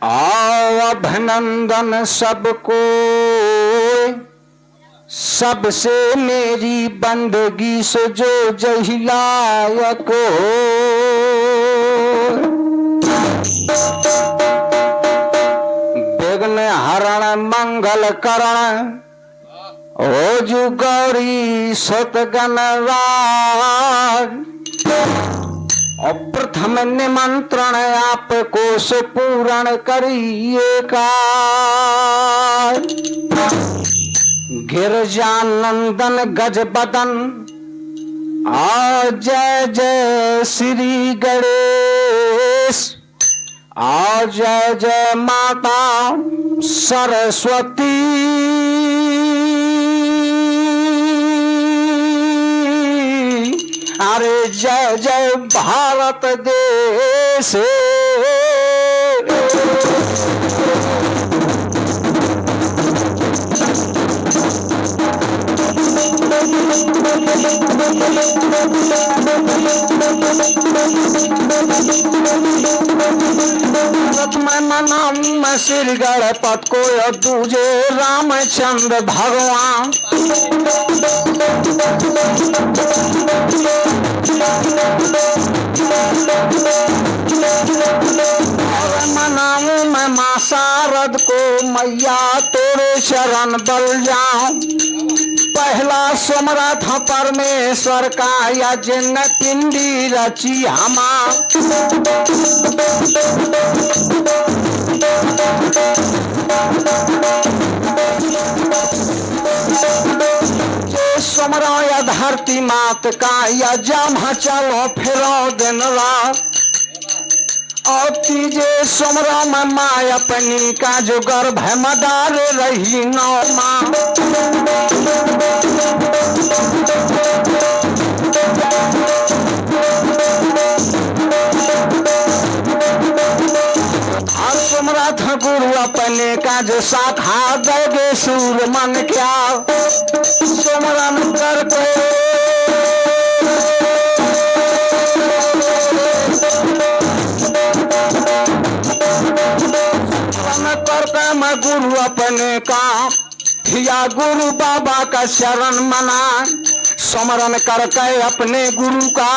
आओ अभिनंदन सबको, सबसे मेरी बंदगी से जो जहिलायक हो। विघ्न हरण मंगल करण हो जो गौरी सतगण राज। और प्रथम निमंत्रण आपको से पूर्ण करिए का। गिरजानंदन गज बदन आ जय जय श्री गणेश। आ जय जय माता सरस्वती। अरे जय जय भारत देश। मैं श्री गणपत को दूजे रामचंद्र भगवान। मनाऊं मैं माँ शारद को, मैया तेरे शरण बल जाऊं। पहला सोमनाथ परमेश्वर का यज्ञ पिंडी रची हमा। सोमरा या धरती मात का यजम चलो फिरो दिन रात। और तीजे सोमरा में माँ अपनी का जो गर्भ है मदार रही नौ माँ। सोमनाथ गुरु अपने का जो शाखा दोगे सूर मन क्या। सोमरन करके मैं गुरु अपने का या गुरु बाबा का शरण मना। स्मरण करके अपने गुरु का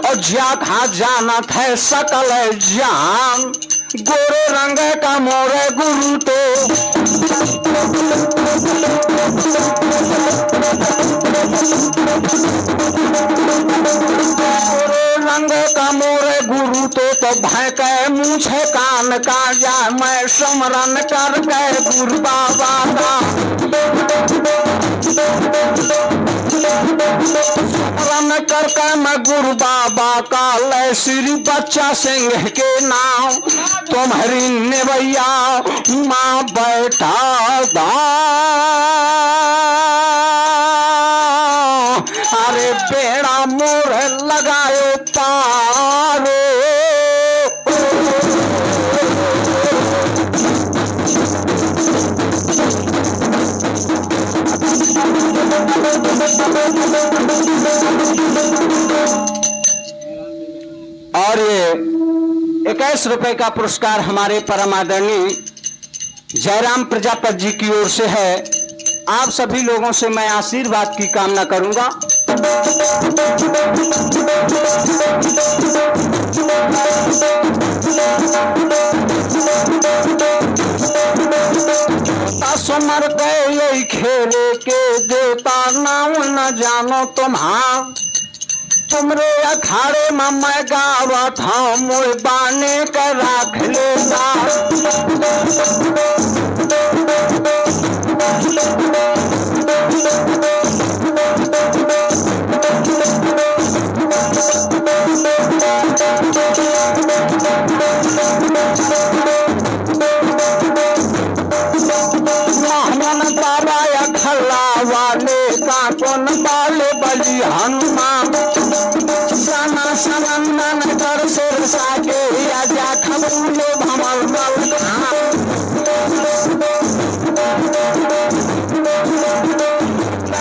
और ज्या खा जाना था सकल जान। गोरे रंग का मोरे गुरु तो रंग का मोरे गुरु तो भय के मुझे कान का जा। मैं स्मरण करके गुरु बाबा का स्मरण करके मैं गुरु बाबा का ले श्री बच्चा सिंह के नाम। तुम्हारी नेवैया माँ बैठा दा। अरे बेड़ा मोर लगाए पारो। और ये 21 रुपए का पुरस्कार हमारे परम आदरणीय जयराम प्रजापति जी की ओर से है। आप सभी लोगों से मैं आशीर्वाद की कामना करूंगा। समर गए यही खेले के देवता नाम न जानो तुम्हारा। तुमरे अखाड़े में मैं गावा था मोह बाने का राख लेगा। मोहन बाबा या खल्ला वाले का कौन बाले बली हनुमान। सना समंदन कर सिर साके या जा खबूले भमल बल।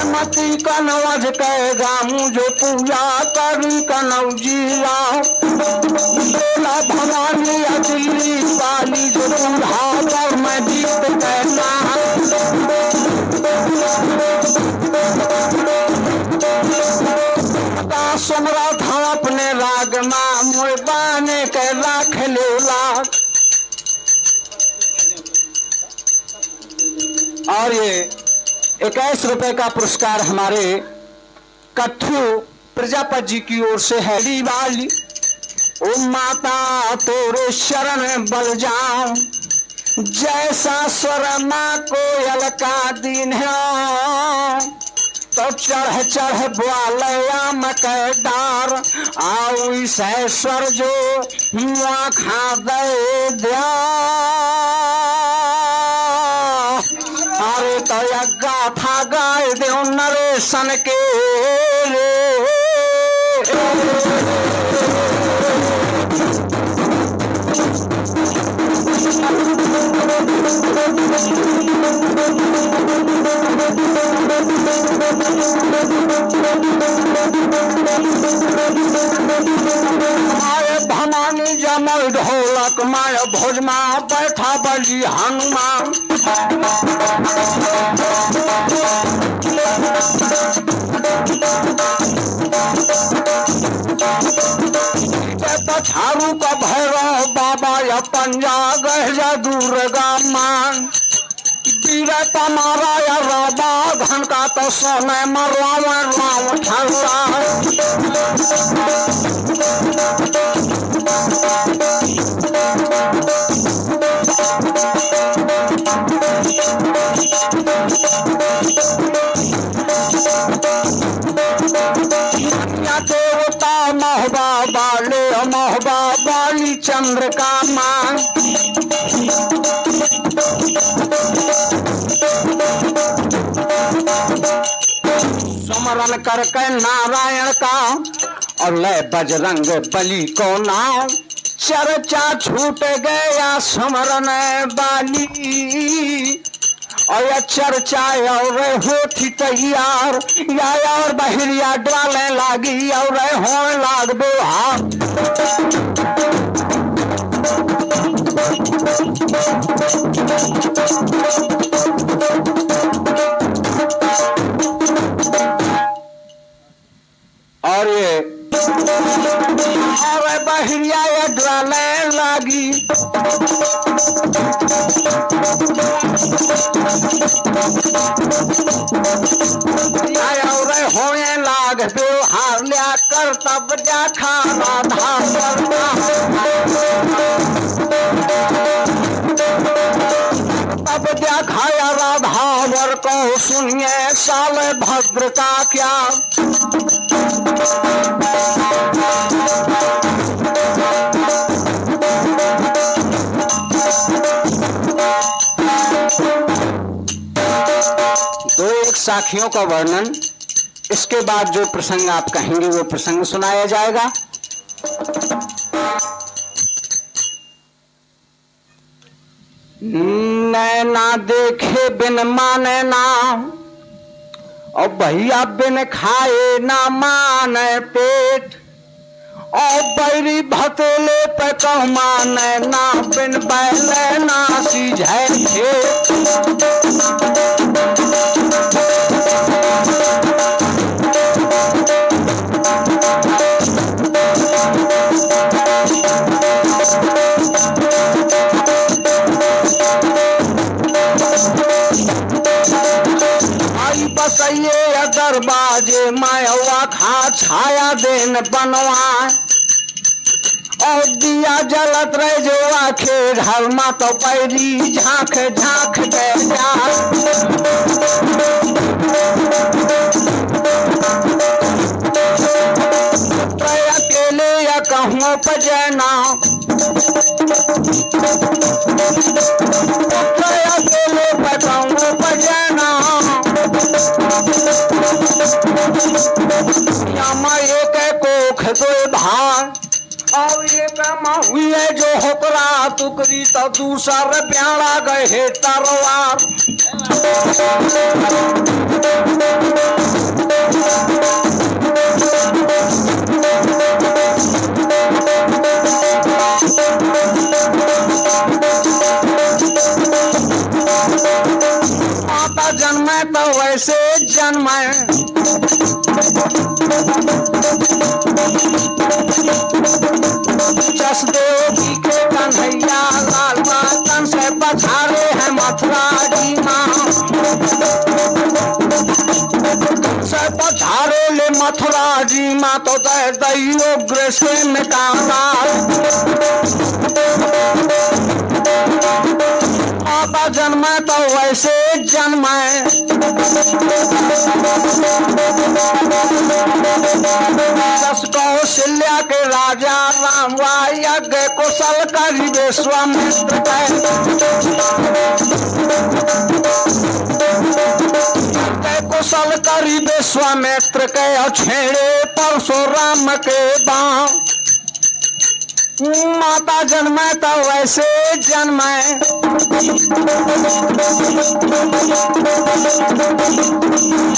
मती कनवज कहेगा मुझे पूजा करी कनौ जीरा। भवानी या दिल्ली वाली जो और ये 21 रुपए का पुरस्कार हमारे कथू प्रजापति जी की ओर से है। वाली ओ माता तेरे शरण बल जाऊं, जैसा स्वर माँ कोयल का दिन है, तो चढ़ चढ़ बोलया मकै डार, आओ से स्वर जो मुआ खा दे दिया। अरे तो गाथा गाय दो नरेशन के भवानी जमल ढोलक माय भोजमा बैठा बली हनुमान। पछारू का भैरव बाबा या पंजा गहजा दुर्गा मान, वीर तमारा या राबा घन का तो सोने मरवाव राम ठंडा। देवता महबा बाले महबा बाली चंद्र का मान, स्मरण करके नारायण का और लय बजरंग बली को नाम, चर्चा छूट गया स्मरण बाली। और यह चर्चा और होठी तैयार या और बहिरिया डाले लागी और हो लाग बेहार। और ये और बहिरिया डाले लागी, और होने लाग बेहार लिया कर तब जा खाना धार। तब जा खाया राधावर को सुनिए साल भद्र का क्या। दो एक साखियों का वर्णन, इसके बाद जो प्रसंग आप कहेंगे वो प्रसंग सुनाया जाएगा। नैना देखे बिन माने ना, और भैया बिन खाए ना माने पेट, और बैरी भतेले पे कह माने ना, बिन बैले ना सीझे खेत। बसइये दरबाजे मायवा खा छाया देन बनवा, और दिया जलत रह जो आखे ढलमा तो पैरी झांक झांक के जा। अकेले या कहूँ पजना, अकेले कहूँ पजना, एक कोख दो भाग, और एक हुई है जो होकरा टुकड़ी तो दूसर प्यारा गए तरवार। माता जन्मे तो वैसे जन्मे, जसदेव के कन्हैया लाल मातन से पधारे हैं मथुरा जी माँ। सीमा तो दैयो ग्रसे में काला माता जन्मे तो वैसे जन्मे दस कौशल्या के राजा राम यज्ञ कुशल करी विश्वामित्र कुशल करी विश्वामित्र के छेड़े परशुराम के बाण माता जन्मे तो वैसे जन्मे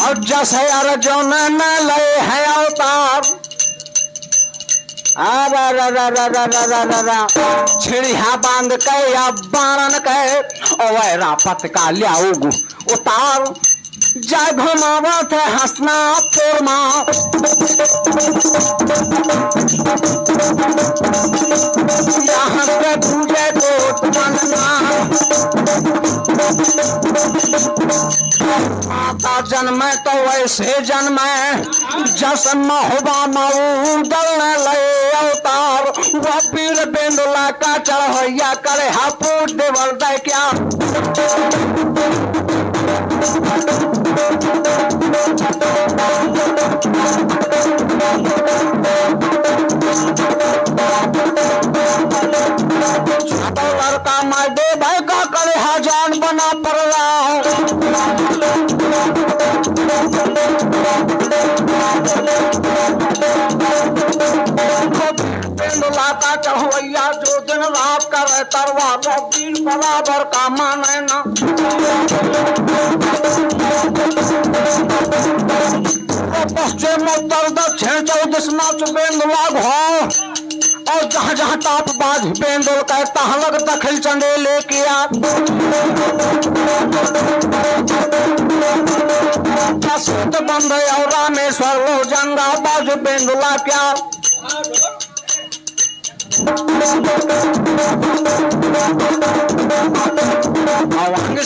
और जस है अर्जुन न ले है अवतार छिड़िया बांध के या बाणन के वैरा पत का लियाऊ उतार जय घुमावत है हंसना पोरमा हंसते पूजे तो माता जन्मे तो वैसे जन्मे जस महुबा मऊ दलने लगे अवतार वह पीर बेंदुला का चढ़ैया करे हापुर देवल दे क्या लड़का मार दे भाई का करे हजान बना पड़ रहा का चढ़वैया जो दिन रात करे तरवा वीर बराबर का माने ना पश्चिम उत्तर दक्षिण चौदिश नाच बेंदुला घो और जहाँ जहाँ ताप बाज बेंदुल कहता हलक दखिल चंडे लेके आ बंद और रामेश्वर वो जंगा बाज बेंदुला क्या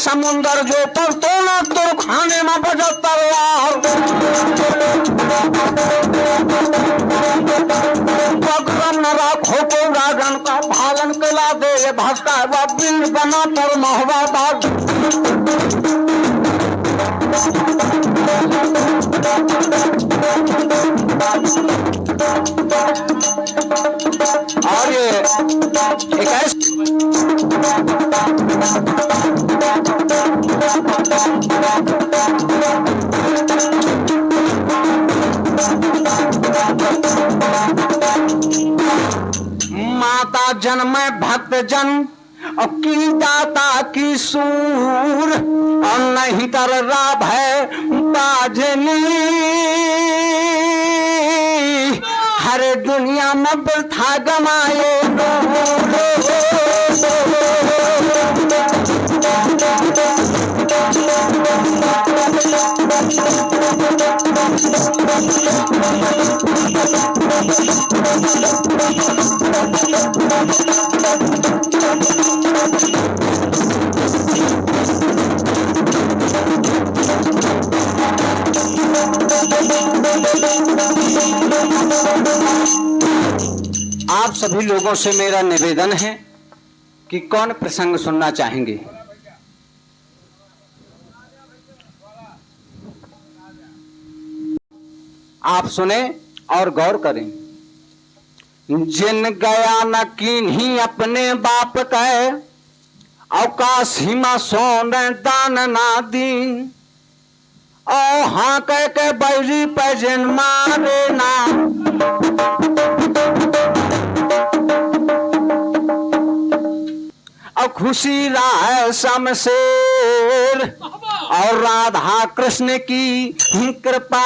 समुंदर जो पर तो ना तो खाने में बजतर न राखो को राजन का भालन कला दे भाषा व बिल बना पर महवा बाग और ये एक माता जन्म भक्त जन की दाता की सूर और नहीं कर राब है बाजनी हरे दुनिया में वृथा गमाए आप सभी लोगों से मेरा निवेदन है कि कौन प्रसंग सुनना चाहेंगे। आप सुने और गौर करें। जिन गया न कीन्ही अपने बाप कहे अवकाश हिमा सोन दान ना दीन ओ हाँ कह के बैरी पैजन मारे ना और खुशी राह शमशेर और राधा कृष्ण की कृपा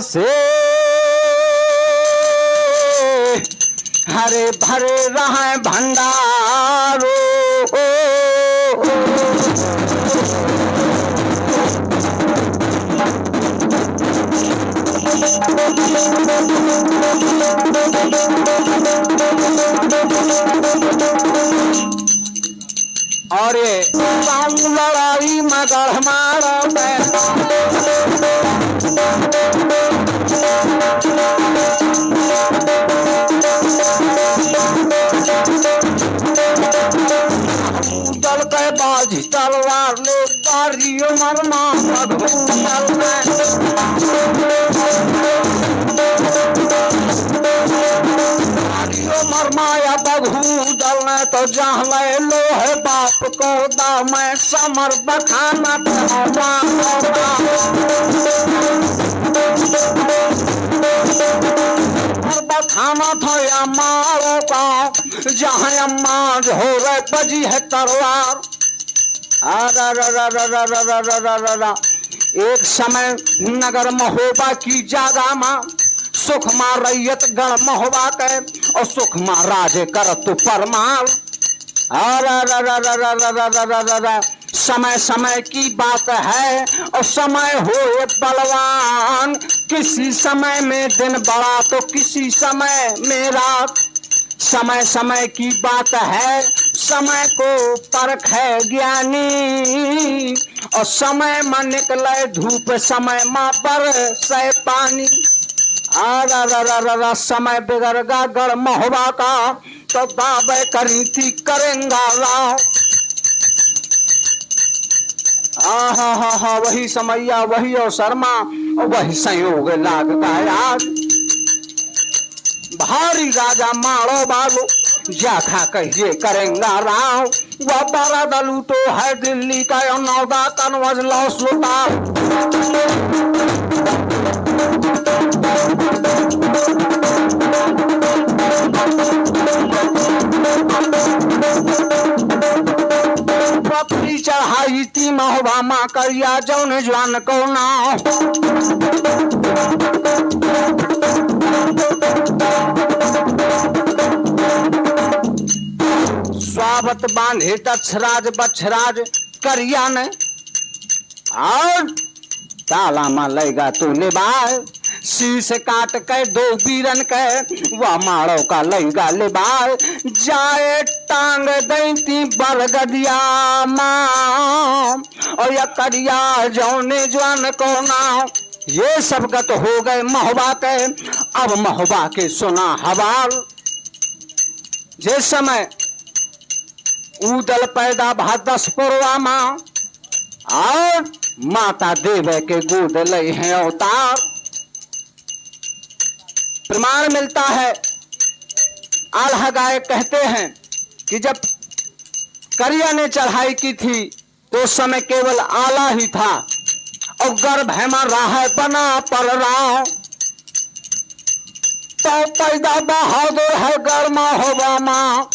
से हरे भरे रहे भंडारो और ये लड़ाई मगर हमारा दल के बाजी तलवार ले बारियो मरमा बघू दल बारियो मरमाया बघू दल ने तो जहले लो है बाप को दाम समर बखाना बखाना था अम्माओं का जहाँ अम्मा हो रहे बजी है तलवार। एक समय नगर महोबा की जागा माँ सुखमा रैयत गण महोबा के और सुखमा राजे कर तू परमार। समय समय की बात है और समय हो बलवान, किसी समय में दिन बड़ा तो किसी समय में रात। समय समय की बात है, समय को परख है ज्ञानी और समय में निकले धूप समय में बरसे पानी। समय बिगड़गा गढ़ महोबा का तो बाबे करी थी करेंगा राव। हा वही समैया वही और शर्मा और वही संयोग लागता याद। भारी राजा मारो बालो जाखा कहिए करेंगा राव। वह बारा दलू तो है दिल्ली का नौदा कनवज लो सुल्ता। पपड़ी चढ़ाई थी महोबा माँ करिया जौन जवान को ना। स्वागत बांधे दक्षराज बक्षराज करिया ने और ताला में लेगा तू निभाए। शीश काट के दो बीरन के वह मारो का लेगा लिबाए। जाए टांग दैती बरगदिया माँ और या करिया जौने जवान को ना। ये सब गत हो गए महोबा के, अब महोबा के सुना हवाल। जिस समय उदल पैदा भा 10 पुरवा माँ और माता देवे के गोद ले हैं अवतार। प्रमाण मिलता है, आल्हा गाय कहते हैं कि जब करिया ने चढ़ाई की थी तो उस समय केवल आला ही था और गर्भ हेमा राह बना पड़ रहा तो पैदा बहादुर है गर्मा होगा माँ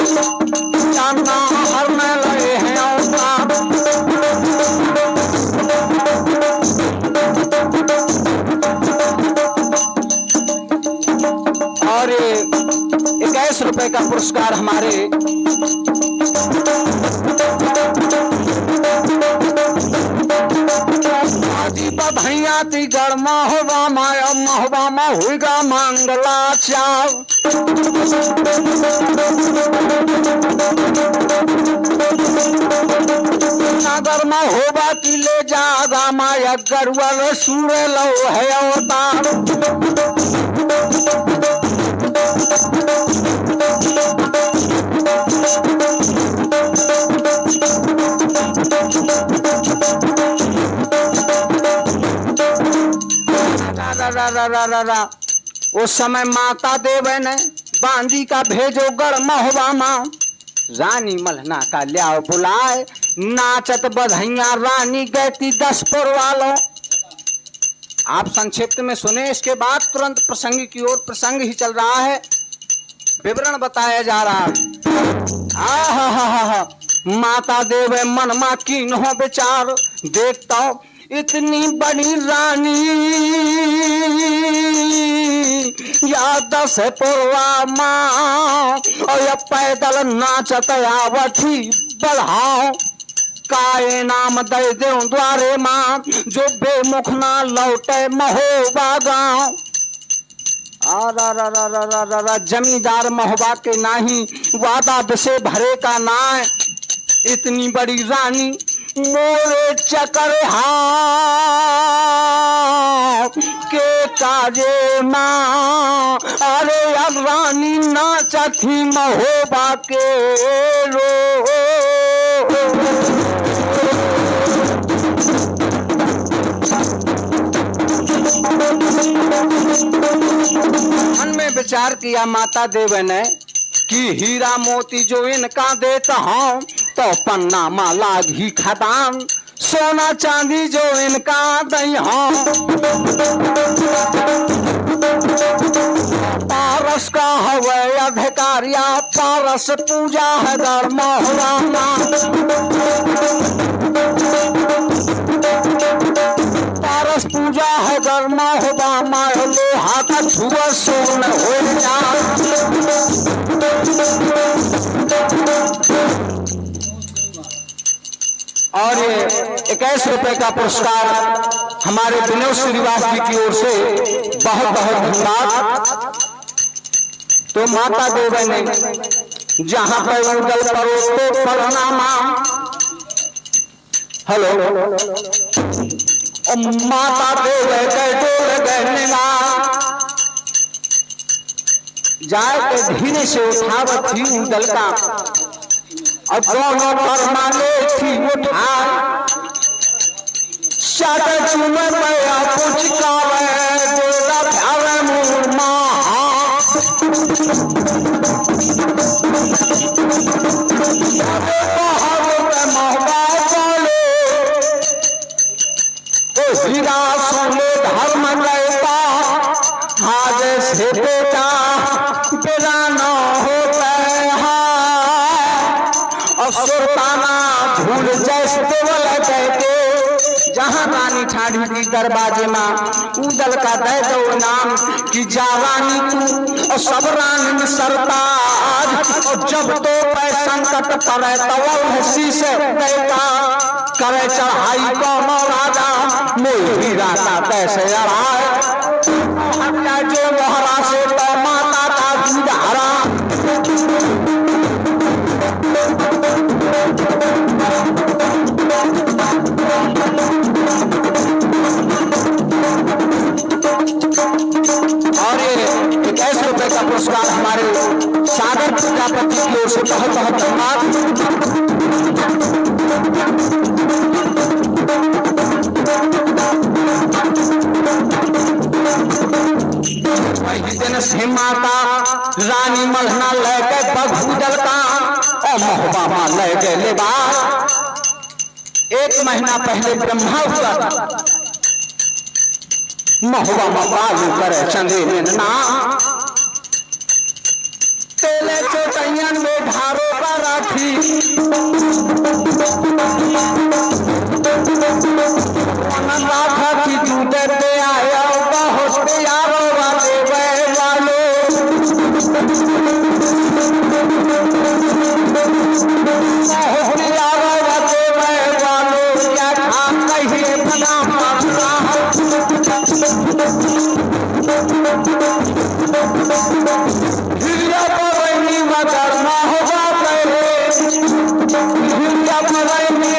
जानना हर में लगे हैं और 21 रुपए का पुरस्कार हमारे बधैया ती गर्मा होगा माया महोबा मा होगा मंगला चाव। नगर में होगा कि ले जागा माया गरुआ सूरे लो है अवतार। उस समय माता देवे ने बांदी का भेजो गढ़ महोबा माँ। रानी मलहना का लियाओ बुलाए नाचत बधैया रानी गैती 10 पुरवालों। आप संक्षिप्त में सुने, इसके बाद तुरंत प्रसंग की ओर प्रसंग ही चल रहा है, विवरण बताया जा रहा है। माता देवे मन मा कीन हो विचार देखता इतनी बड़ी रानी या 10 पुरवा माँ और या पैदल नाचत आवठी बढ़ाओ। काय नाम दे दे द्वारे माँ जो बेमुख ना लौटे महोबा गाँव। जमींदार महोबा के नाही वादा विषय भरे का नाय। इतनी बड़ी रानी मोरे चकर के काजे माँ। अरे अब रानी नाचती महोबा के रो विचार किया माता देव ने कि हीरा मोती जो इनका देता हूं तो पन्ना माला घी खदान, सोना चांदी जो इनका दई हूं। पारस का हवे अधिकारिया, पारस पूजा है दर मोहराना। पारस पूजा है दर मोहराना, लोहा का छुआ सोन हो जा। और ये 21 रुपए का पुरस्कार हमारे विनोद श्रीवास जी की ओर से बहुत बहुत धन्यवाद। तो माता देव ने जहां पर उंगल परोसते प्रणामा, हेलो माता देव के डोल गहनेगा जाए के धीरे से उठावत थी उंगल का, अब दोनों परमाने थी उठा शाटर चुमे पया पुचकावे गोदा भावे मुरमा। हीरा सोने धर्म रहता आज से बेटा बेरा न होता सुल्ताना भूल जैसे देवल कहते जहां रानी ठाड़ी की दरवाजे में उदल का दे दो नाम कि जावानी तू और सब रानी में सरताज। और जब तो संकट पड़े तवल हसी से कहता करे चढ़ाई कौन राजा मोही राता तैसे अड़ाए जो मोहरा से तो माता का दूधारा। और ये 21 रुपए का पुरस्कार हमारे सागर प्रजापति की ओर से बहुत बहुत धन्यवाद। वही दिन से माता रानी मलहना ले गए बगुदल का और महोबा ले गए लिबास। 1 महीना पहले ब्रह्मा हुआ था, महुआ बालू करे चंदे ना तेले चोटैयन में ढारो का राखी राखा की दूधे पे आया बहुत यारो वाले वालो यारो वाले वालो क्या खान कहिए बना हिरिया पवनी मगर ना होगा पहले हिरिया पवनी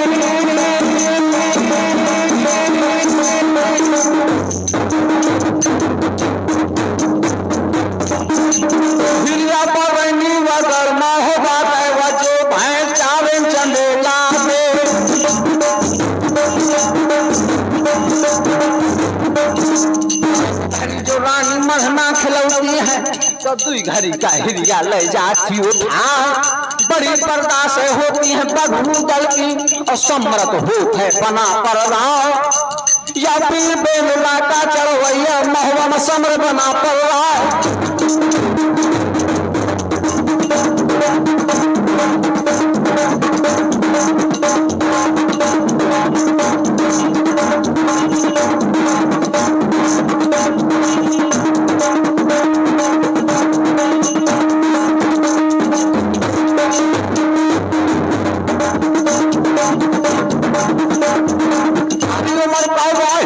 हिरिया पवनी मगर ना होगा वजो भैंस चावे चंदेला जो रानी मरना खिलौती है तो 2 घड़ी का हिरिया ले जाती उठा। बड़ी पर्दा से होती है बगुदल की और सम्रत होत है बना पर राव या पीर बेलुला का चढ़वैया महुआ में सम्र बना पर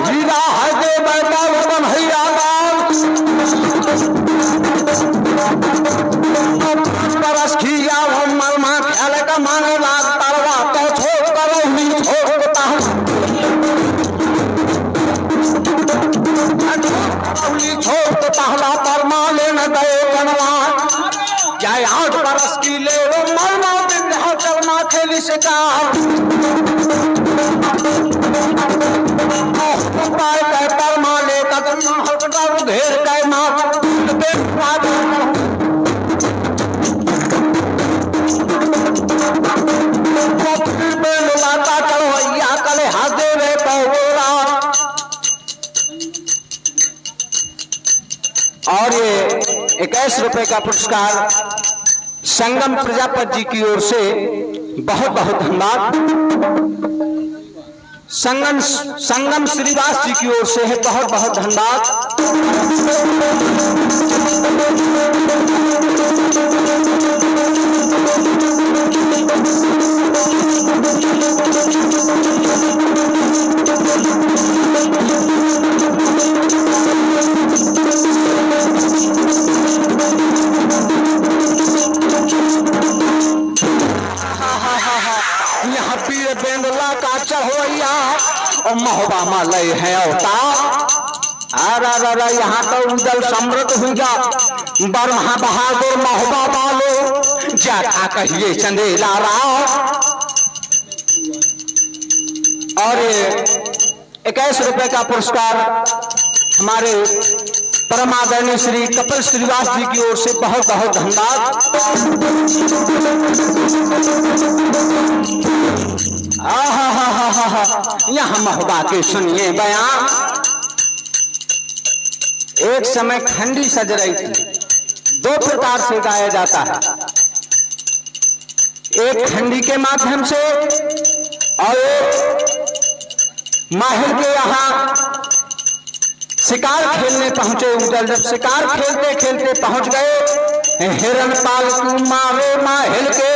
हीरा है दे बैठा बनैया बरस खिया मलमा ख्याल का मांगे लाग तरवा तो छोड़ करो नहीं छोड़ता छोड़ पहला परमा लेने गए बनवा जाए 8 बरस की ले मलमा विद्या करना खेली शिकार परमा ले कदम ढेर 21 रुपए का पुरस्कार संगम प्रजापति जी की ओर से बहुत बहुत धन्यवाद। संगम श्रीवास जी की ओर से है बहुत बहुत धन्यवाद। यहाँ पीर बेंदला का चढ़ोइया और महोबा मालय है अवतार। अरे यहाँ तो उदल समृद्ध हुई जा बरहा बहादुर महोबा वालो जा कहिए चंदेला राव। और 21 रुपए का पुरस्कार हमारे परमादरणीय श्री कपिल श्रीवास जी की ओर से बहुत बहुत धन्यवाद। यहाँ महोबा के सुनिए बयान। एक समय खंडी सज रही थी। 2 प्रकार से गाया जाता है, एक खंडी के माध्यम से और एक माहिर के यहाँ शिकार खेलने पहुंचे। उधर जब शिकार खेलते खेलते पहुंच गए हिरन पाल तू मारे माहिर के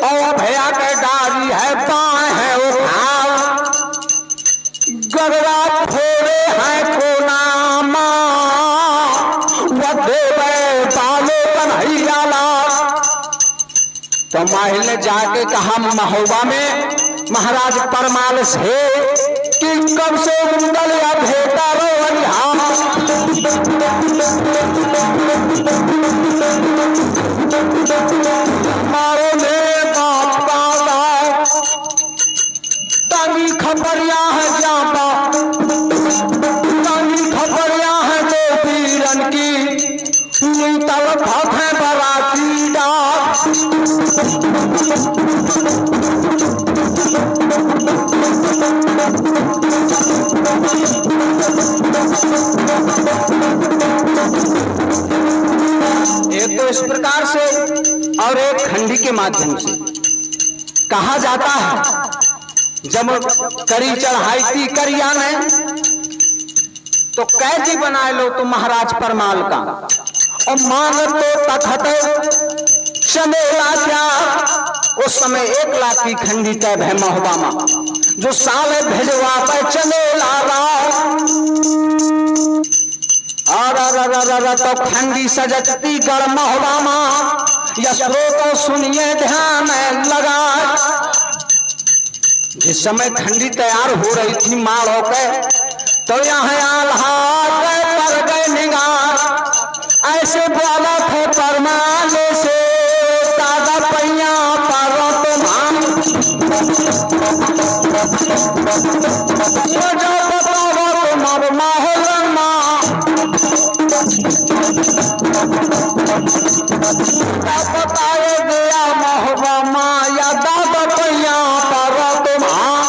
और भैया के डारी है पाए है उठाव गररा फोड़े हैं कोना पालो कन्हैया लाल। तो माहिर ने जाके कहा महोबा में महाराज परमाल से कि कब से उंगल या भेटा रो मारो मेरे बाप पाला तंगी खबरिया है जापा तंगी खबरिया है दो पीरन की तलब है बराती डाक। एक तो इस प्रकार से और एक खंडी के माध्यम से कहा जाता है। जब करी चढ़ाई थी करिया ने तो कैदी बनाए लो तो महाराज परमाल का और मांग तो तखत चमेला क्या। उस समय 1 लाख की खंडी तय है महोबा में जो साल भेजवा पर चमेला तो खंडी सजती गढ़ महोबा में यशो को सुनिए ध्यान लगा। जिस समय खंडी तैयार हो रही थी मार होकर तो यहाँ आल्हा पर गए निगाह ऐसे बोला थे परमाले से दादा पैया पारो तुम्हाम जो बताओ तुम्हारे माहौल माँ बताए गया महोबा माँ या दादा पैया पारो तुम्हाम।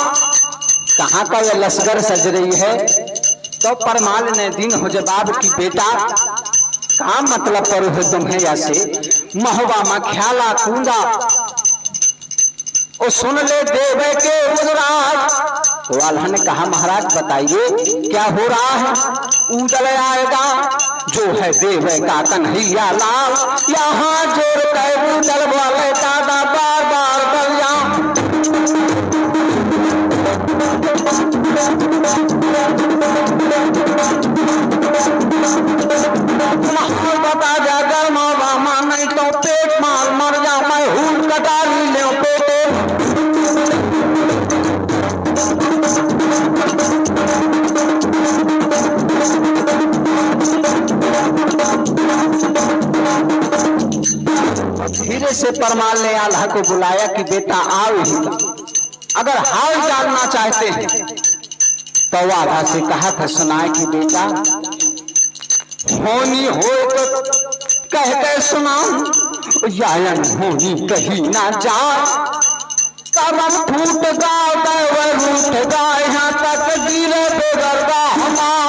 कहाँ का यह लश्कर सज रही है। तो परमाल ने दिन हो जवाब की बेटा का मतलब पर हो तुम्हें ऐसे महोबा में ख्याला कूदा और सुन ले देवे के उदराज। तो आल्हा ने कहा महाराज बताइए क्या हो रहा है। उदल आएगा जो है देवे का कन्हैया लाल यहाँ जोर कर उदल वाले दादा बार बार बलिया। बता जा गर्मा बामा नहीं तो पेट मार मर जा मैं हूं कटा ले पेटे। धीरे से परमाल ने आल्हा को बुलाया कि बेटा आओ ही अगर हाल जानना चाहते हैं। तो आल्हा से कहा था सुनाए कि बेटा होनी हो तो कह के सुनाऊं यायन होनी कहीं ना जा कदम फूट गाँव रूठ गा यहाँ तक गिरे बेदरगा हमार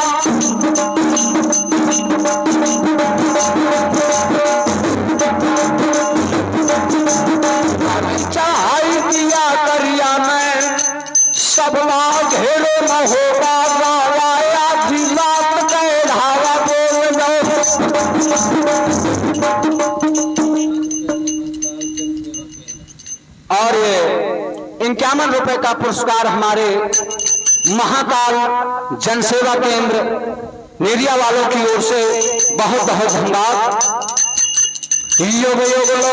₹51 का पुरस्कार हमारे महाकाल जनसेवा केंद्र नेरिया वालों की ओर से बहुत बहुत धन्यवाद। योग योग लो।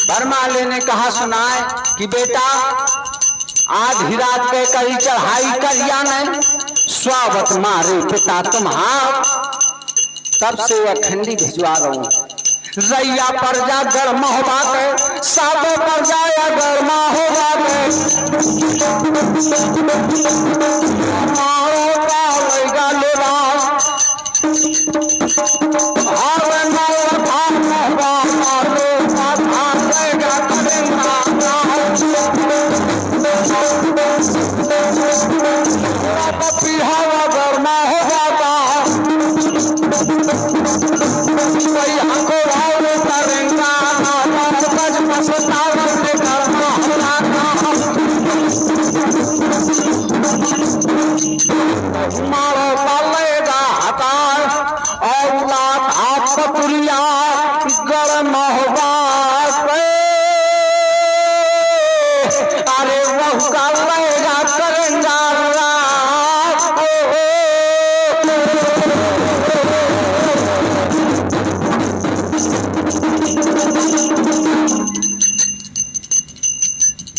बरमाले ने कहा सुनाए कि बेटा आधी रात के कई चढ़ाई करिया ने स्वागत मारे पिता तुम्हार। तब से अखंडी भिजवा रहा हूं रैया पर जा गर्मा होगा के साबो पर जाया गर्मा होगा के मारो का लेगा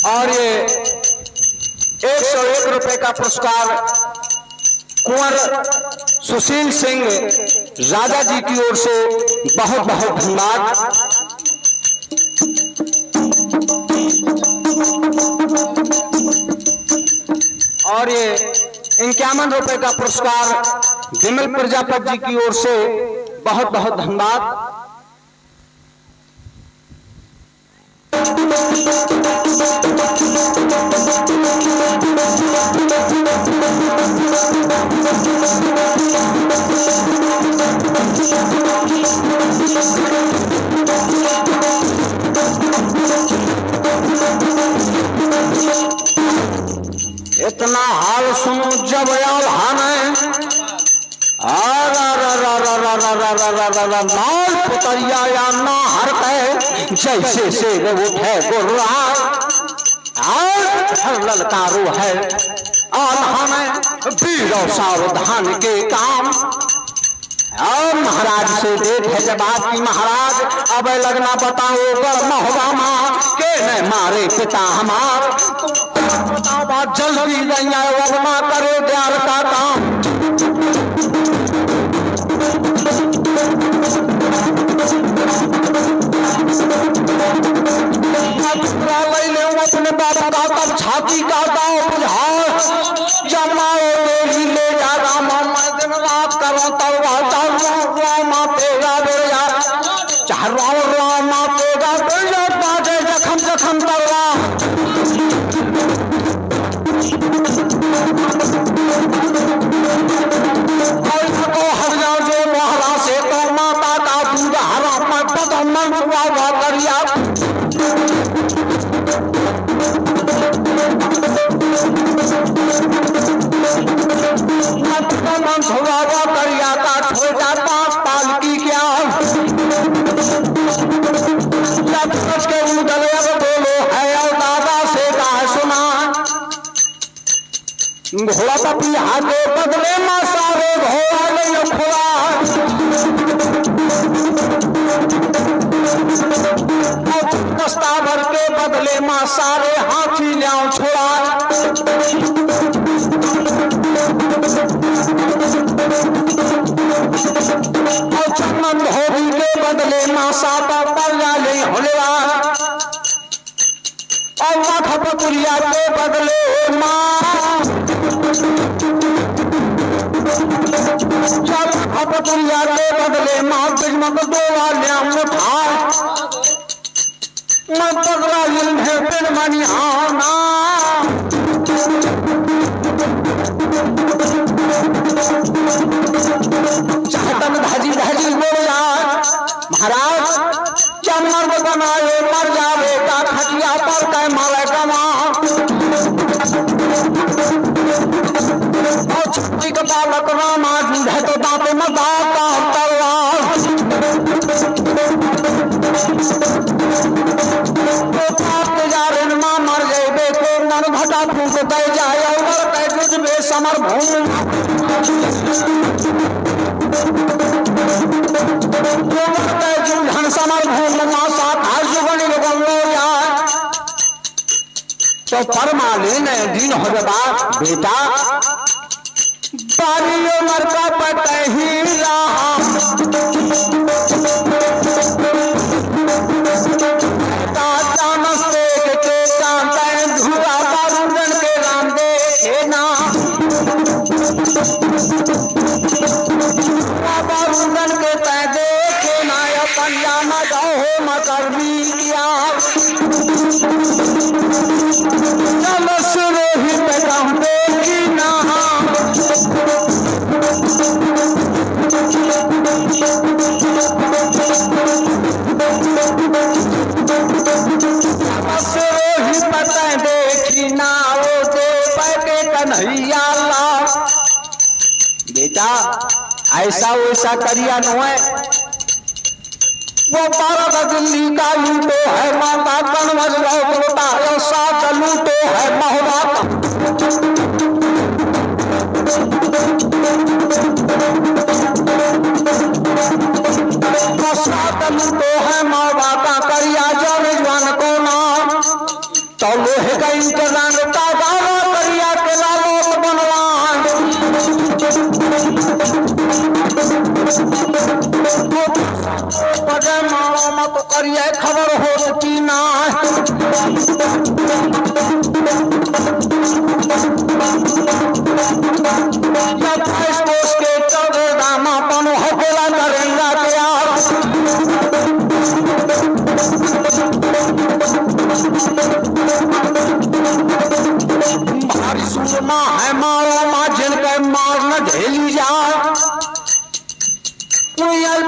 और ये ₹101 का पुरस्कार कुंवर सुशील सिंह राजा जी की ओर से बहुत बहुत धन्यवाद। और ये ₹51 का पुरस्कार विमल प्रजापति जी की ओर से बहुत बहुत धन्यवाद। इतना हाल सुनो जब लाल पुतरिया या ना हर के जैसे से उठे गुर्रा ललकारो है वीरों सावधान के काम। और महाराज से देखे जब आपकी महाराज अब लगना बताओ महुआ माँ के न मारे पिता हमार। बताओ बात जल्दी वरमा करो द्यार का काम। अपने बाबा का तब छाती का दाव बुझाओ जमाओ ले जा राम दिन रात करो तब रामा तेगा बेजा चाह रामा तेगा बेजा बाजे जखम जखम तरवा। हर जाओ जो महाराज से तो माता का दूध हरा मन हुआ करिया। करिया का छोटा पालकी क्या के बोलो है और दादा से कहा सुना घोड़ा पपी हाथे बदले माँ सारे घोड़ा नहीं खुला। कस्तावर के बदले माँ सारे हाथी ल्याओ छोड़ा। चमन धोबी के बदले माँ साता पर जाले होलेवा। और खपपुरिया के बदले माँ खपपुरिया के बदले माँ बिजमक दोला ल्याम उठा। मैं बदला है फिर मनी आना चाहतन धाजी धाजी बोला महाराज चमन बनाए मर जावेगा खटिया पर कै मारे गवा और छुट्टी का बालक रामा है तो दांते में दाता तलवार मर जाए को मन घटा फूक दे जाए और जुजबे समर भूमि समर भूमि मासा तो फरमा लेने दिन हो जबा बेटा बारी उमर का पता ही रहा बारूदन के पैदे के नाया पंजामा जाओ मकर भी किया चल सुनो ही पे कहते कि ना सुनो ही पता देखी ना वो दे पैके कन्हैया ला बेटा ऐसा वैसा करिया न है वो 12 का दिल्ली का लूटो है माता कन्वज लौटा साथ लूटो है महुआ साथ लूटो है महुआ का करिया जन जवान को ना तो लोहे का इंतजाम का गावा करिया के लालोत बनवा मत करिए खबर हो सकी ना के चौदह दामा पनो हकोला करेंगा प्यार भारी सुरमा है मारो माँ जिनके मार न झेली जाए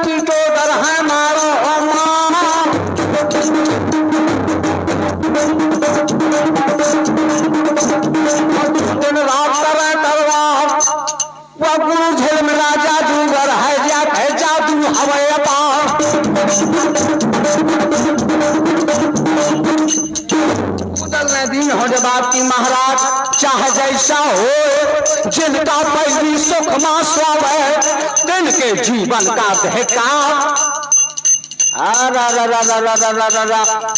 पीटो डर है मारो दिन रात करे तलवार वह गुरु झेल में राजा दूगर है जादू हवाई पार उदलने दिन हो जबाब की महाराज चाहे जैसा हो जिनका पहली सुख मां स्वावे दिन के जीवन का धक्का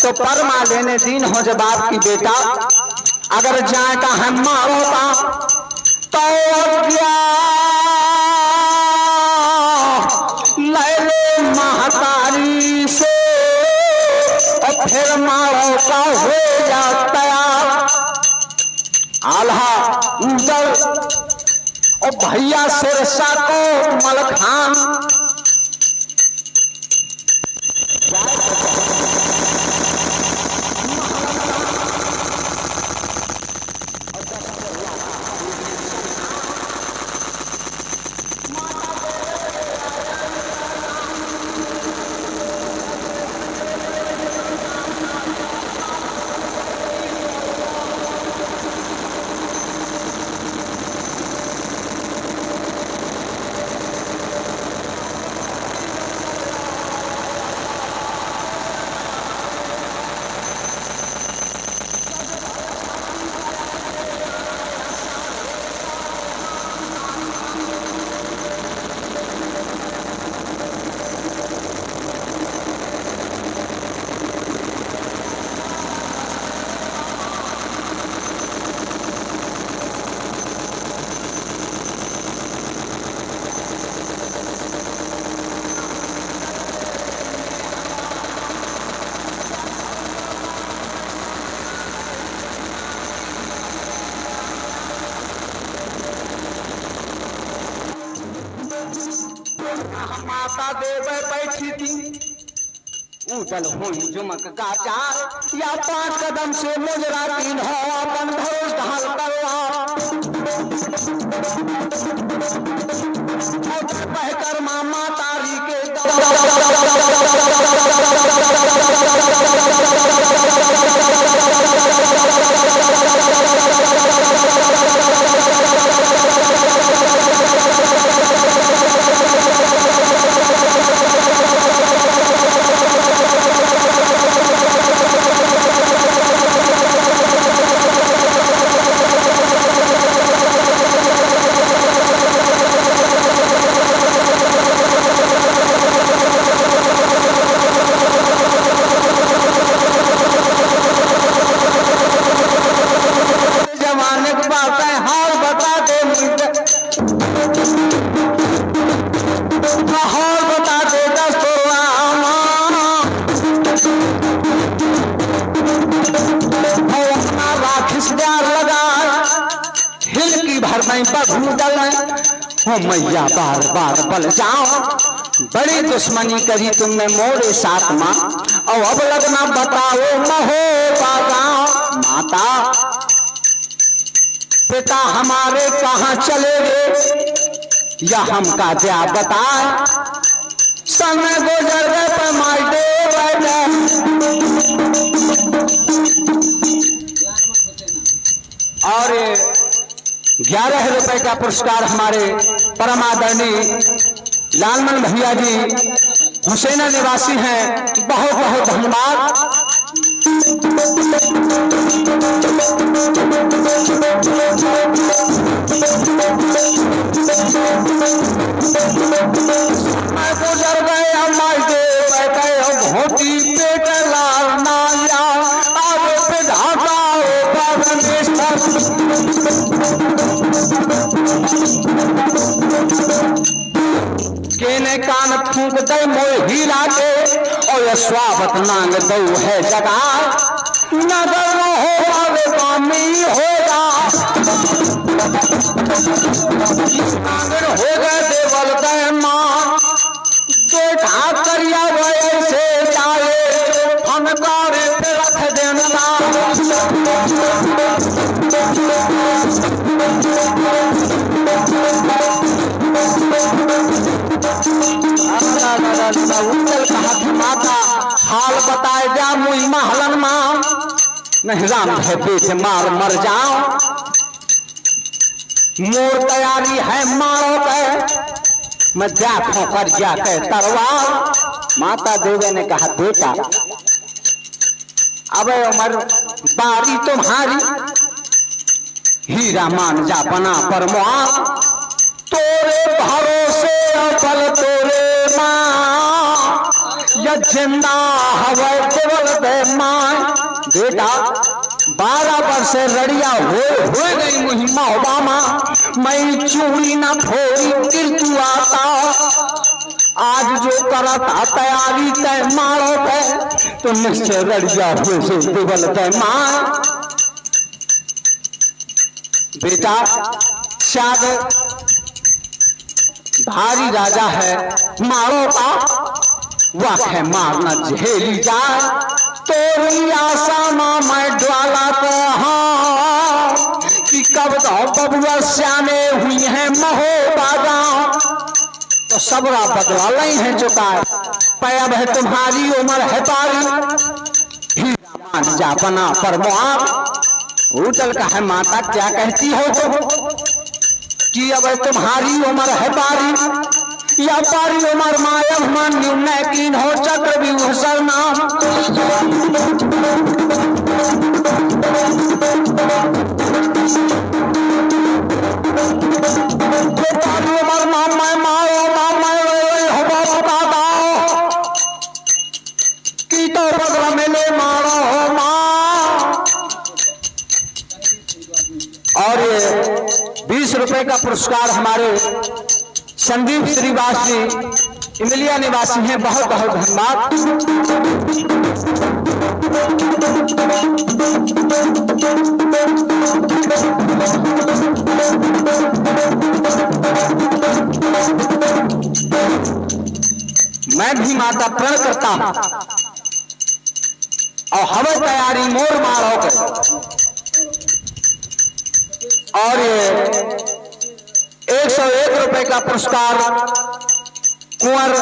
तो परमा लेने दिन हो जबाब की बेटा अगर जाए का हम मारोगा तो ले महतारी से और फिर मारो का हो जाता आल्हा उदल और भैया सिरसा को मलखान माता देव बैठी थी ऊंचल हुई जुमक गाचा या 5 कदम से मुजरा 3 हो अपन भरोस ढाल करवा बहकर मामा तारी के हैं बगूदल हो मैया बार बार बल जाओ, बड़ी दुश्मनी करी तुमने मोरे साथ माँ, और अब लगना बताओ महो बागाओ। माता पिता हमारे कहाँ चले गए या हमका क्या बताए, समय गुजर गए पर माई दे और 11 रुपए का पुरस्कार हमारे परम आदरणीय लालमन भैया जी हुसैना निवासी हैं, बहुत बहुत धन्यवाद। गुजर गए माई दे घोटी पेट लाल नाया, अब विधाता केने कान फूंक दे मोह हीरा के, और यह स्वागत नांग दऊ है जगा, नगर हो कामी होगा, नागर हो गए देवल गए मां, तो ढा करिया गए से जाए, फनकारे पे रख देना। उजल कहा माता हाल बताए जा मुई महलन मां, नहीं राम है बेच मार मर जाओ, मोर तैयारी है मारो के मैं जा ठोकर जा के तरवार। माता देवी ने कहा बेटा अब उमर बारी तुम्हारी, हीरा मान जा बना परमार, तोरे भरोसे बल तोरे मां, या जिंदा हवा केवल दे मां। बेटा 12 वर्ष रड़िया हो गई मुहिमा ओबामा, मैं चूड़ी ना फोड़ी किरतू आता, आज जो करा था तैयारी तय मारो पे, तो निश्चय रड़िया हो से केवल दे मां। बेटा शायद भारी राजा है मारो का, वह है मारना झेली जाए, तोरी आशा मां मैं ज्वाला पे हाँ, कि कब तो बबुआ श्यामे हुई है महो बागा, तो सबरा बदला नहीं है चुकाए, पैब है तुम्हारी उम्र है पारी, हीरा मान जा बना परमार। उजल का है माता क्या कहती हो तो, कि अब तुम्हारी उम्र है पारी, या पारी उम्र मायब मान्यू नैकीन हो चक्रव्यूह सरनाम। पारी उम्र मामा माओ मामा हो बाबा दाओ, की तो बदला मिले मारो हो मां। और ये 20 रुपए का पुरस्कार हमारे संदीप श्रीवास जी इमलिया निवासी हैं, बहुत बहुत धन्यवाद। मैं भी माता प्रण करता हूं, और हवा तैयारी मोर मारो कर, और ये 101 रुपए का पुरस्कार कुंवर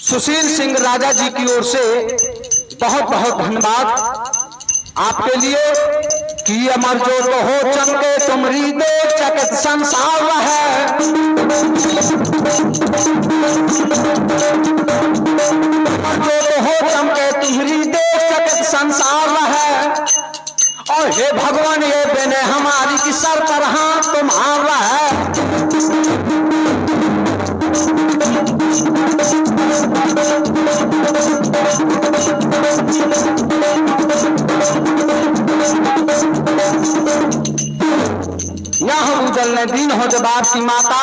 सुशील सिंह राजा जी की ओर से बहुत बहुत धन्यवाद आपके लिए, कि अमर जो तो हो चमके तुमरी दे चकित संसार है, जो तो हो चमके तुमरी दे चकित संसार है, और हे भगवान ये बेने हमारी की सर पर हाथ तुम्हारा है। यहाँ उजलने दिन हो जब आपकी माता,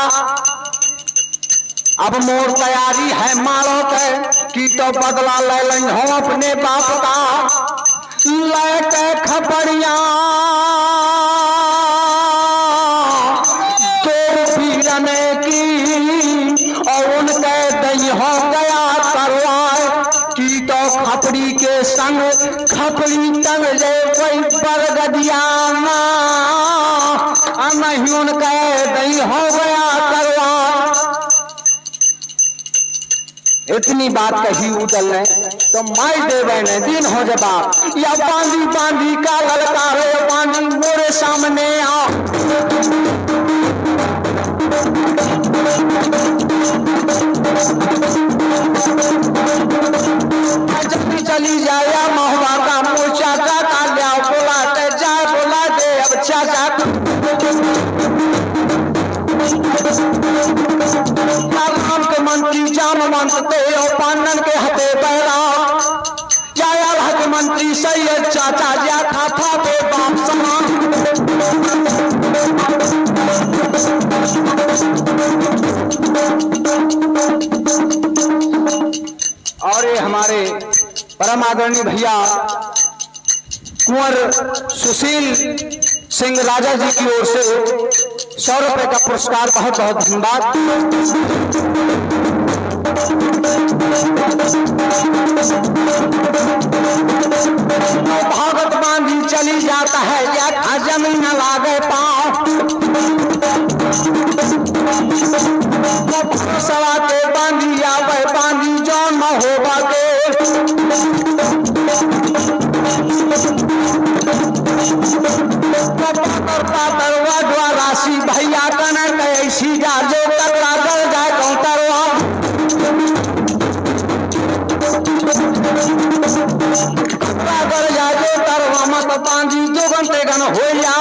अब मोर तैयारी है मारो के, की तो बदला ले लें हो अपने बाप का, लेके खबरिया और खपड़ी के संग खपड़ी तंग जे कोई पर गदियाना नहीं उनका नहीं हो गया करवा। इतनी बात कही उदल ने तो माई देवे ने दिन हो जवाब या बांधी बांधी का ललकारे बांधी मोरे सामने आ। जल्दी चली जाया महुआ का मोचा का लिया बोला ते जा बोला दे अब चाचा राम के मंत्री जाम मंत्रते और पानन के हथे पैरा जाया हक मंत्री सैयद चाचा जा था बे बाप समान। और ये हमारे परम आदरणीय भैया कुंवर सुशील सिंह राजा जी की ओर से 100 रुपए का पुरस्कार बहुत बहुत धन्यवाद। भागत बांधी चली जाता है या जमीन न लागे पाँव सड़ा के बांधी आवे बांधी जौन न होगा के राशि भैया कनक ऐसी जा जो कतरा गल जाए कौतरवा कतरा गल जाए जो तरवा मत बांधी जो घंटे गन हो या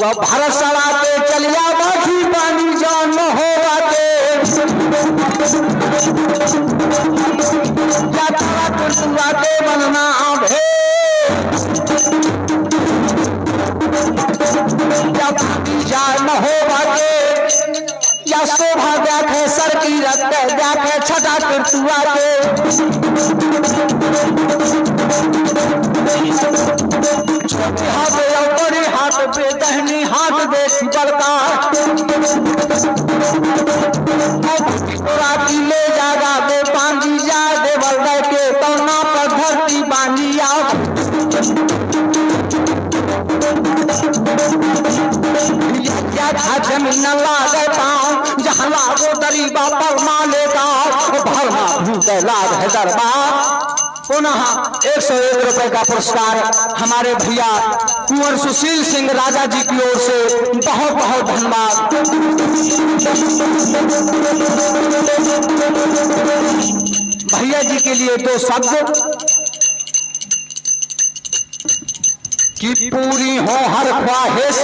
वह भारत सड़ा के चलिया बाकी बांधी जान न होगा के या तारा कुर्सुआ के बनना भे जाए न हो बाके या शोभा देखे सर की रखते देखे छटा करतुआ के छोटे हाथ और बड़े हाथ पे दहनी हाथ देख बड़का की ले जागा दे बांधी जा दे बल्दे के तौना पर धरती बांधी आओ जमीन लागे पाँव जहाँ लागो दरीबा पर माले गाँव भरमा भूते लाग है दरबार। पुनः 101 रुपए का पुरस्कार हमारे भैया कुंवर सुशील सिंह राजा जी की ओर से बहुत बहुत धन्यवाद। भैया जी के लिए 2 शब्द कि पूरी हो हर ख्वाहिश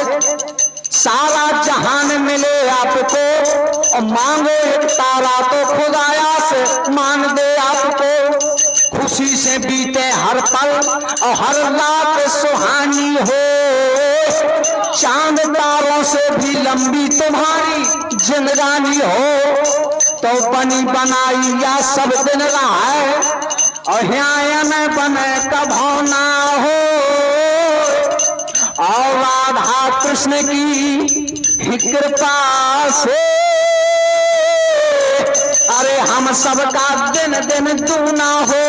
सारा जहान मिले आपको और मांगो एक तारा तो खुदाया से मान दे आपको। खुशी से बीते हर पल और हर रात सुहानी हो चांद तारों से भी लंबी तुम्हारी जिंदगानी हो तो बनी बनाई या सब दिन रहा है और यहाँ न बने कभो ना हो। और राधा कृष्ण की कृपा से अरे हम सबका दिन दिन दूना हो।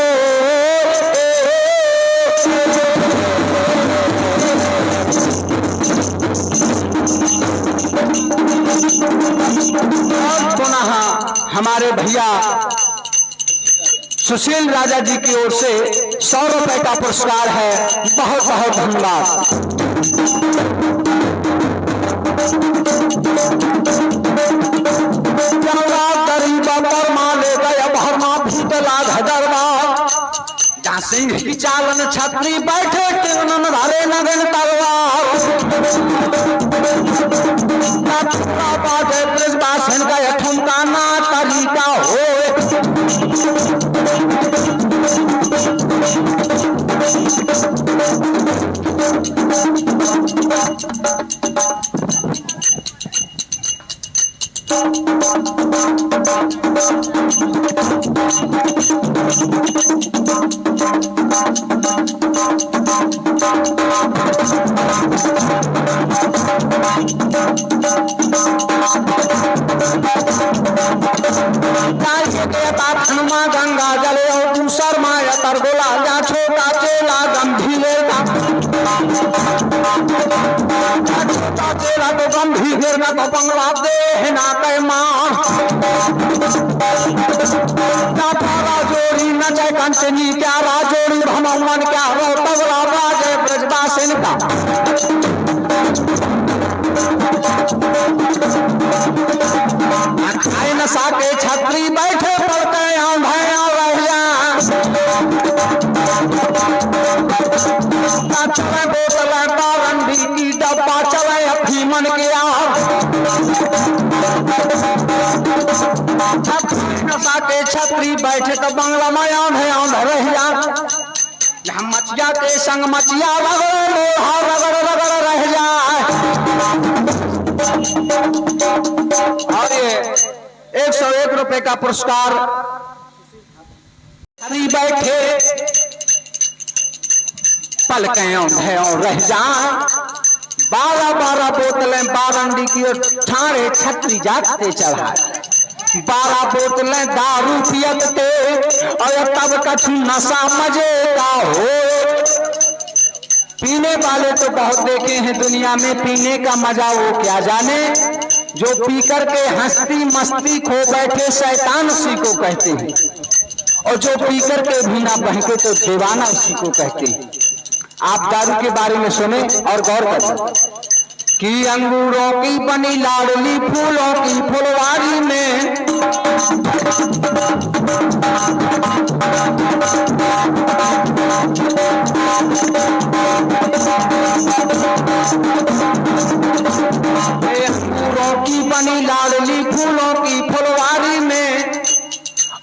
और पुनः हमारे भैया सुशील राजा जी की ओर से 100 रुपए का पुरस्कार है। बहुत बहुत धन्यवाद। गरीबा पर माले गया भरमा भूत लाग हजरवा जहाँ सिंह की चालन छतरी बैठे किरण धरे नगन तलवार का ठुमका ना तरीका हो। मास्टर बोला जा छोटा चेला गंभीर का, छोटा चेला तो गंभीर का तो बंगला दे ना कह मां राजोड़ी न जय कंचनी क्या राजोड़ी भमवन क्या रो तबला बाजे ब्रजवासिन का। खाए नशा के छतरी बैठे पड़ते चले बोतल बारंडी की डब्बा चले अफीमन के नशा के छतरी बैठे तो बंगला में रह जा मचिया के संग मचिया रगड़ रगड़ रह जाए। और ये 101 रुपए का पुरस्कार बैठे पल कहों रह जा 12 बोतलें बारंडी की और ठाणे छतरी जागते चढ़ाए 12 बोतलें दारू पियते और तब कछु नशा मजे का हो। पीने वाले तो बहुत देखे हैं दुनिया में, पीने का मजा वो क्या जाने, जो पी करके हंसती मस्ती खो बैठे शैतान उसी को कहते हैं, और जो पी करके भी ना बहके तो दीवाना उसी को कहते हैं। आप दारू के बारे में सुने और गौर करें कि अंगूरों की बनी लाडली फूलों की फुलवारी में अंगूरों की बनी लाडली फूलों की फुलवारी में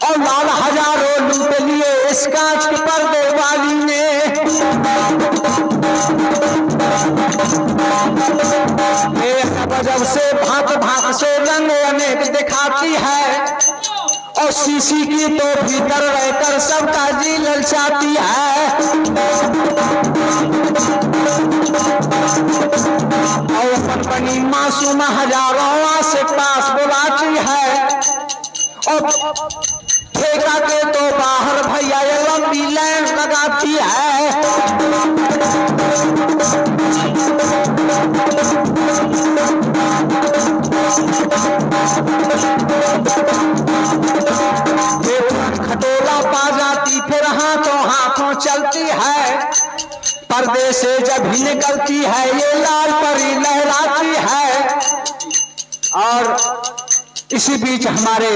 और लाल हजारों लूट लिए इस कांच के पर्दे वाली ने। गजब से भांत से रंग अनेक दिखाती है और शीशी की तो भीतर रहकर सबका जी ललचाती है। और बनी मासूम हजारों से पास बुलाती है और ठेका के तो बाहर भैया ये लंबी लाइन लगाती है। खटोला पा जाती फिर हाथों चलती है, पर्दे से जब ही निकलती है ये लाल परी लहराती है। और इसी बीच हमारे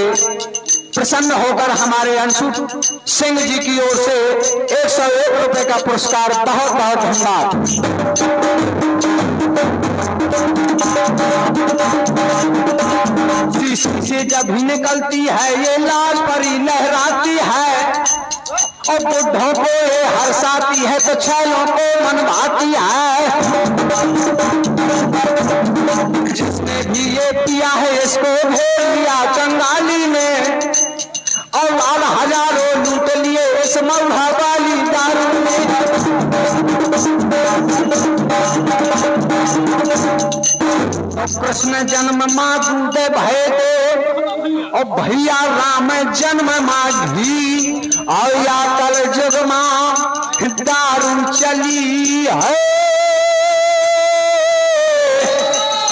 प्रसन्न होकर हमारे अंशु सिंह जी की ओर से 101 रुपए का पुरस्कार, बहुत बहुत धन्यवाद। शीशी से जब ही निकलती है ये लाल परी लहराती है और बुढ़ों को ये हर्षाती है तो छैलों को मनभाती है। जिसने भी ये पिया है इसको घेर लिया चंगाली ने और लाल हजारों लूट लिए इस मौढ़ा वाली दारू ने। कृष्ण जन्म माँ दूध भय दे और भैया राम जन्म माघी और या कल जुग माँ दारू चली है।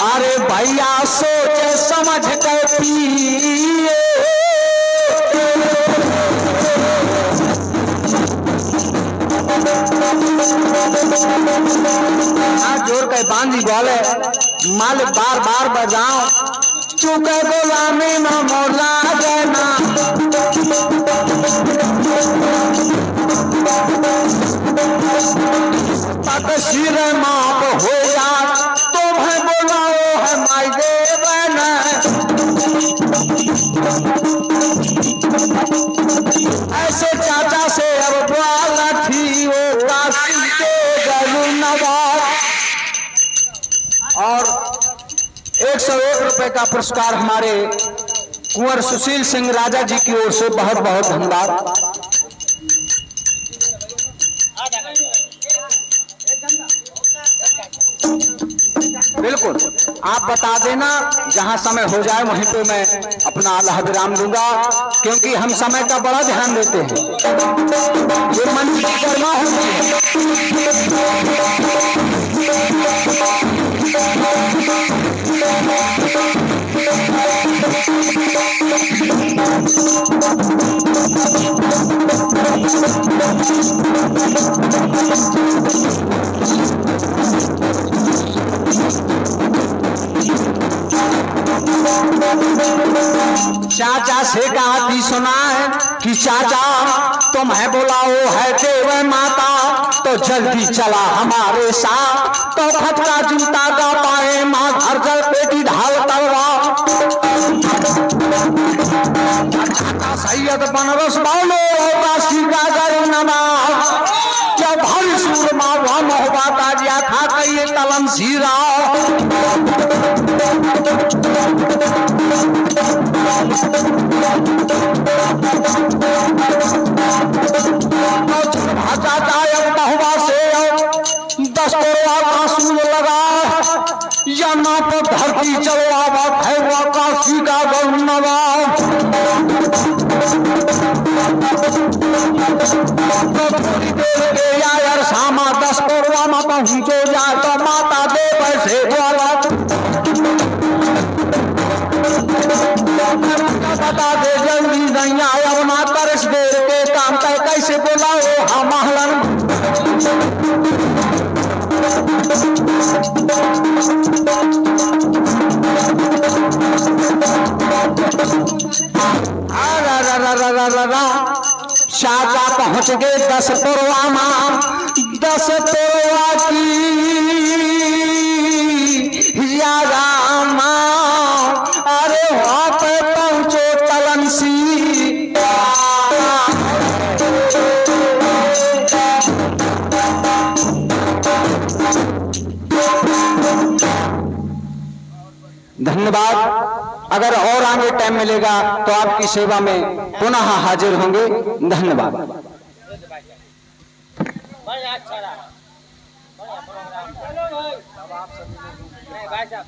अरे भैया सोच समझ के पिए जोर के बांधी बोले माल बार बार बजाओ चुके गुलामी में मोला देना। तकसीर माप हो जा तुम्हें बुलाओ है माई देवन। ऐसे चाचा से अब बाला थी वो काशी के गलू नवाब। और 101 रुपए का पुरस्कार हमारे कुंवर सुशील सिंह राजा जी की ओर से बहुत बहुत धन्यवाद। बिल्कुल आप बता देना, जहां समय हो जाए वहीं पे मैं अपना अलह विराम दूंगा, क्योंकि हम समय का बड़ा ध्यान देते हैं। ये मन की कर्मा होती चाचा से गाती सुनाए कि चाचा तुम्हें बुलाओ है देव माता, तो जल्दी चला हमारे साथ। तो खतरा जूता का पाए माँ घर जल पेटी ढाल तलवा। सैयद बनरस बालो काशी का गरुनमा, जब हर सूर माँ वह मोहबा ताजिया खा कहिए तलन सीरा। यहाँ पर धरती चलवा खैवा काशी का गौनवा। थोड़ी देर के यार सामा 10 करोड़ में पहुंचो जा, तो माता दे पैसे वाला बता दे जल्दी नहीं आया ना तरस देर के काम का कैसे बोलाओ हम महलन। चाचा पहुंच गए 10 पुरवामा, 10 पुरवा की यारामा। अरे वहां पे पहुंचो तलनसी, धन्यवाद। अगर और आगे टाइम मिलेगा तो आपकी सेवा में पुनः हाजिर होंगे। धन्यवाद। भाई साहब